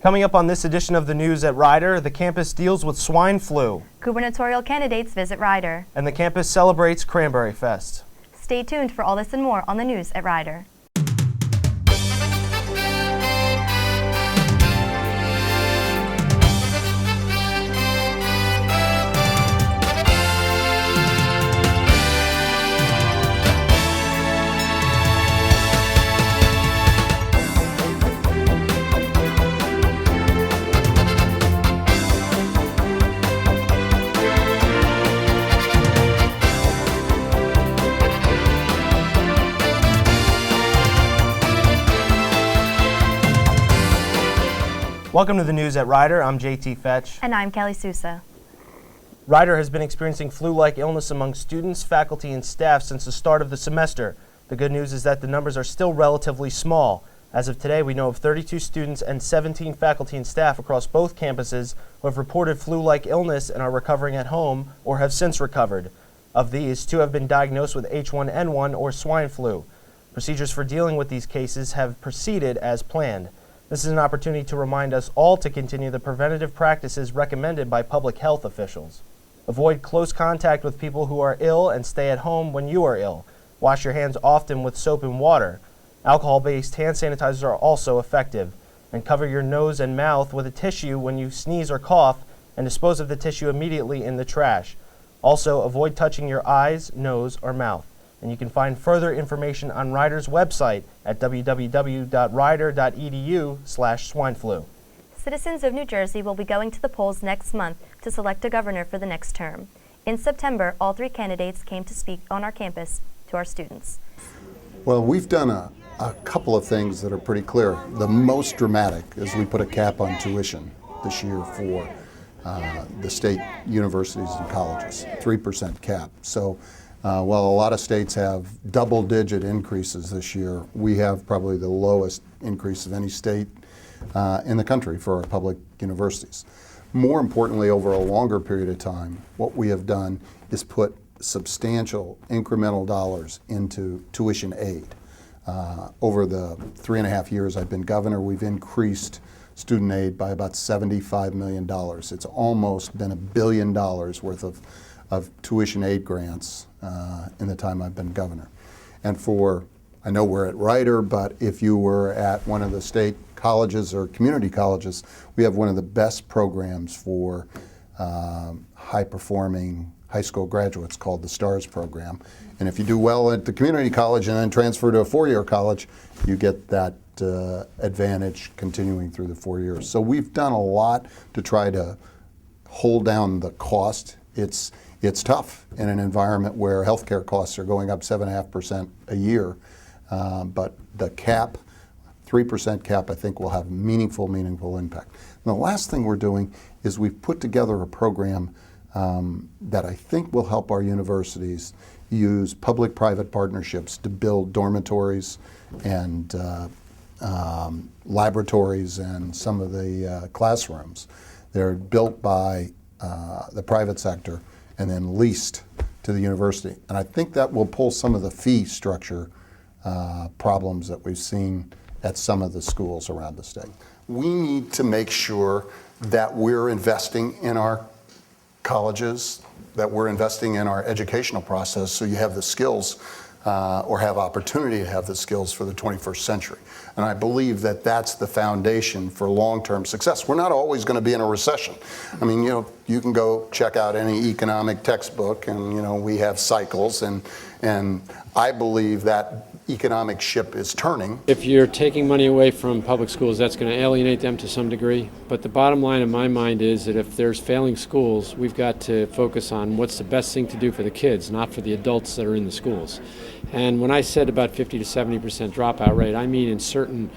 Coming up on this edition of the news at Ryder, the campus deals with swine flu. Gubernatorial candidates visit Ryder. And the campus celebrates Cranberry Fest. Stay tuned for all this and more on the news at Ryder. Welcome to the news at Ryder. I'm JT Fetch. And I'm Kelly Sousa. Ryder has been experiencing flu-like illness among students, faculty, and staff since the start of the semester. The good news is that the numbers are still relatively small. As of today, we know of 32 students and 17 faculty and staff across both campuses who have reported flu-like illness and are recovering at home or have since recovered. Of these, 2 have been diagnosed with H1N1 or swine flu. Procedures for dealing with these cases have proceeded as planned. This is an opportunity to remind us all to continue the preventative practices recommended by public health officials. Avoid close contact with people who are ill and stay at home when you are ill. Wash your hands often with soap and water. Alcohol-based hand sanitizers are also effective. And cover your nose and mouth with a tissue when you sneeze or cough, and dispose of the tissue immediately in the trash. Also, avoid touching your eyes, nose, or mouth. And you can find further information on Ryder's website at www.ryder.edu/swineflu. Citizens of New Jersey will be going to the polls next month to select a governor for the next term. In September, all 3 candidates came to speak on our campus to our students. Well, we've done a couple of things that are pretty clear. The most dramatic is we put a cap on tuition this year for the state universities and colleges, 3% cap. So while a lot of states have double-digit increases this year, we have probably the lowest increase of any state in the country for our public universities. More importantly, over a longer period of time, what we have done is put substantial incremental dollars into tuition aid. Over the 3.5 years I've been governor, we've increased student aid by about $75 million. It's almost been $1 billion worth of tuition aid grants in the time I've been governor. And I know we're at Ryder, but if you were at one of the state colleges or community colleges, we have one of the best programs for high-performing high school graduates called the STARS program. And if you do well at the community college and then transfer to a 4-year college, you get that advantage continuing through the 4 years. So we've done a lot to try to hold down the cost. It's tough in an environment where healthcare costs are going up 7.5% a year, but the cap, 3% cap, I think will have meaningful impact. And the last thing we're doing is we've put together a program that I think will help our universities use public-private partnerships to build dormitories and laboratories and some of the classrooms. They're built by the private sector and then leased to the university. And I think that will pull some of the fee structure problems that we've seen at some of the schools around the state. We need to make sure that we're investing in our colleges, that we're investing in our educational process so you have the skills or have opportunity to have the skills for the 21st century. And I believe that that's the foundation for long-term success. We're not always going to be in a recession. I mean, you can go check out any economic textbook and, we have cycles and I believe that economic ship is turning. If you're taking money away from public schools, that's going to alienate them to some degree. But the bottom line in my mind is that if there's failing schools, we've got to focus on what's the best thing to do for the kids, not for the adults that are in the schools. And when I said about 50 to 70% dropout rate, I mean in certain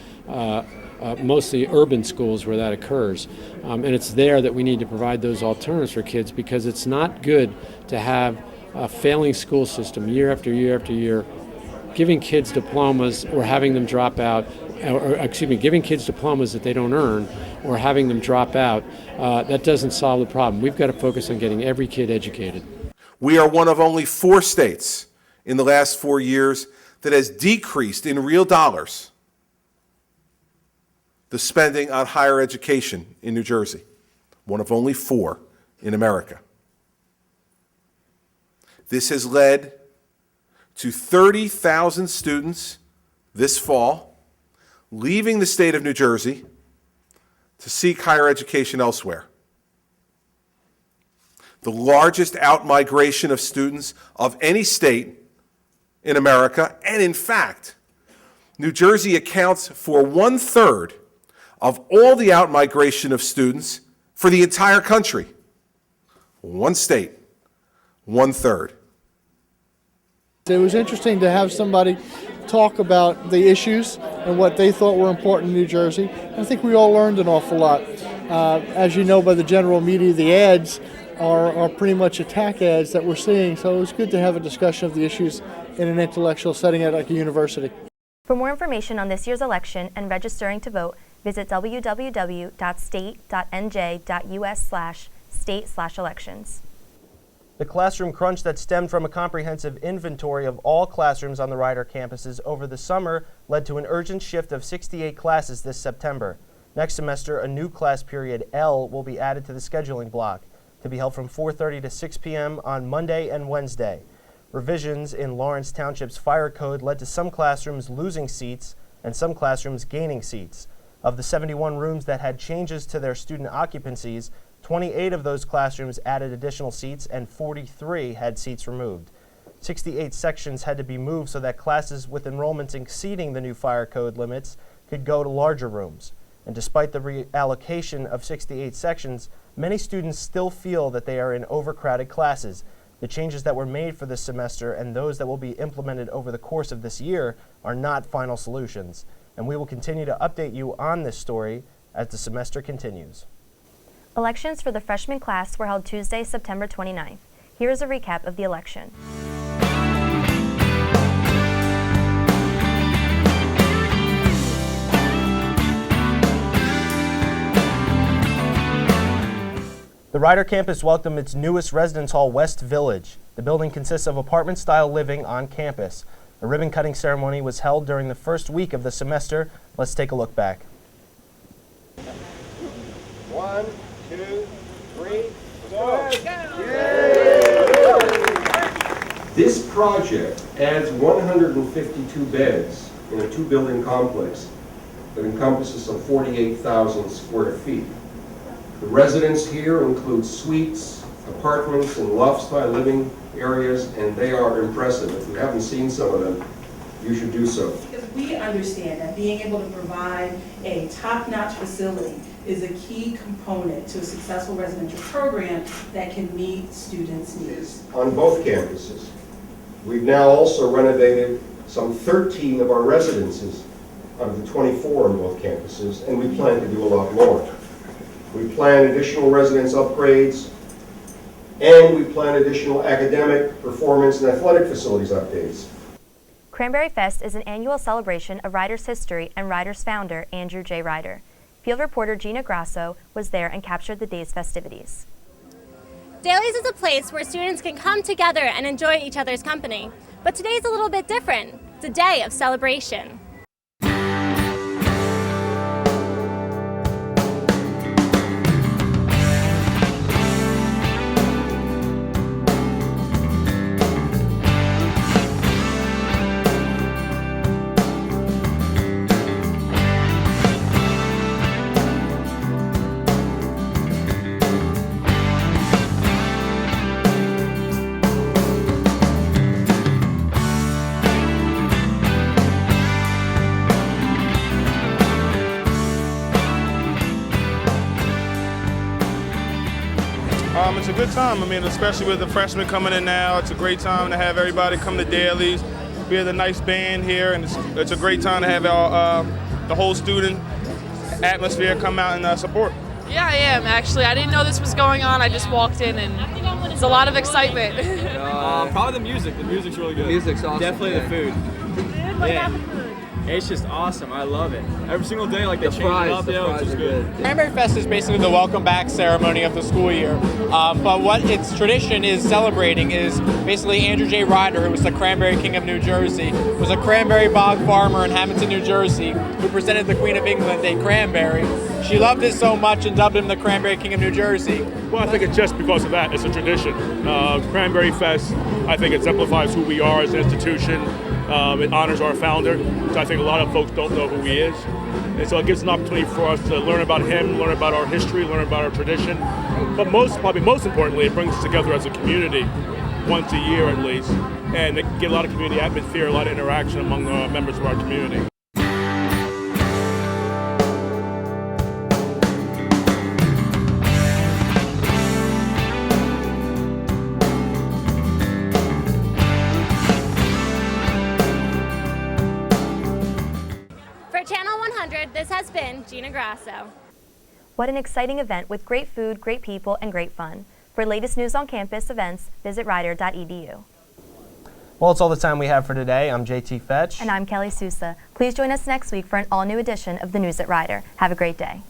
mostly urban schools where that occurs. And it's there that we need to provide those alternatives for kids, because it's not good to have a failing school system year after year after year, giving kids diplomas or having them drop out, giving kids diplomas that they don't earn or having them drop out. That doesn't solve the problem. We've got to focus on getting every kid educated. We are one of only 4 states in the last 4 years that has decreased in real dollars the spending on higher education in New Jersey, one of only 4 in America. This has led to 30,000 students this fall leaving the state of New Jersey to seek higher education elsewhere. The largest out-migration of students of any state in America, and in fact, New Jersey accounts for 1/3 of all the out-migration of students for the entire country. One state, 1/3. It was interesting to have somebody talk about the issues and what they thought were important in New Jersey. I think we all learned an awful lot. As you know by the general media, the ads are pretty much attack ads that we're seeing, so it was good to have a discussion of the issues in an intellectual setting at like a university. For more information on this year's election and registering to vote, visit www.state.nj.us/state/elections. The classroom crunch that stemmed from a comprehensive inventory of all classrooms on the Ryder campuses over the summer led to an urgent shift of 68 classes this September. Next semester, a new class period L will be added to the scheduling block to be held from 4:30 to 6 p.m. on Monday and Wednesday. Revisions in Lawrence Township's fire code led to some classrooms losing seats and some classrooms gaining seats. Of the 71 rooms that had changes to their student occupancies, 28 of those classrooms added additional seats and 43 had seats removed. 68 sections had to be moved so that classes with enrollments exceeding the new fire code limits could go to larger rooms. And despite the reallocation of 68 sections, many students still feel that they are in overcrowded classes. The changes that were made for this semester and those that will be implemented over the course of this year are not final solutions. And we will continue to update you on this story as the semester continues. Elections for the freshman class were held Tuesday, September 29th. Here is a recap of the election. The Ryder campus welcomed its newest residence hall, West Village. The building consists of apartment-style living on campus. A ribbon-cutting ceremony was held during the first week of the semester. Let's take a look back. 1, 2, 3, go! This project adds 152 beds in a 2-building complex that encompasses some 48,000 square feet. The residents here include suites, apartments, and loft-style living areas, and they are impressive. If you haven't seen some of them, you should do so. Because we understand that being able to provide a top-notch facility is a key component to a successful residential program that can meet students' needs. On both campuses. We've now also renovated some 13 of our residences out of the 24 on both campuses, and we plan to do a lot more. We plan additional residence upgrades, and we plan additional academic, performance, and athletic facilities updates. Cranberry Fest is an annual celebration of Ryder's history and Ryder's founder, Andrew J. Ryder. Field reporter Gina Grasso was there and captured the day's festivities. Dailies is a place where students can come together and enjoy each other's company. But today's a little bit different. It's a day of celebration. It's a good time. I mean, especially with the freshmen coming in now, it's a great time to have everybody come to dailies. We have a nice band here, and it's a great time to have the whole student atmosphere come out and support. Yeah, I am actually. I didn't know this was going on. I just walked in, and it's a lot of excitement. Probably the music. The music's really good. The music's awesome. Definitely the food. What type of food? It's just awesome. I love it. Every single day, like they change it up. Yeah, which is good. Cranberry Fest is basically the welcome back ceremony of the school year. But what its tradition is celebrating is basically Andrew J. Ryder, who was the Cranberry King of New Jersey, was a cranberry bog farmer in Hamilton, New Jersey, who presented the Queen of England a cranberry. She loved it so much and dubbed him the Cranberry King of New Jersey. Well, I think it's just because of that. It's a tradition. Cranberry Fest, I think, exemplifies who we are as an institution. It honors our founder, which I think a lot of folks don't know who he is. And so it gives an opportunity for us to learn about him, learn about our history, learn about our tradition. But probably most importantly, it brings us together as a community once a year at least. And it get a lot of community atmosphere, a lot of interaction among the members of our community. For Channel 100, this has been Gina Grasso. What an exciting event with great food, great people, and great fun. For latest news on campus events, visit rider.edu. Well, it's all the time we have for today. I'm JT Fetch. And I'm Kelly Sousa. Please join us next week for an all-new edition of the News at Rider. Have a great day.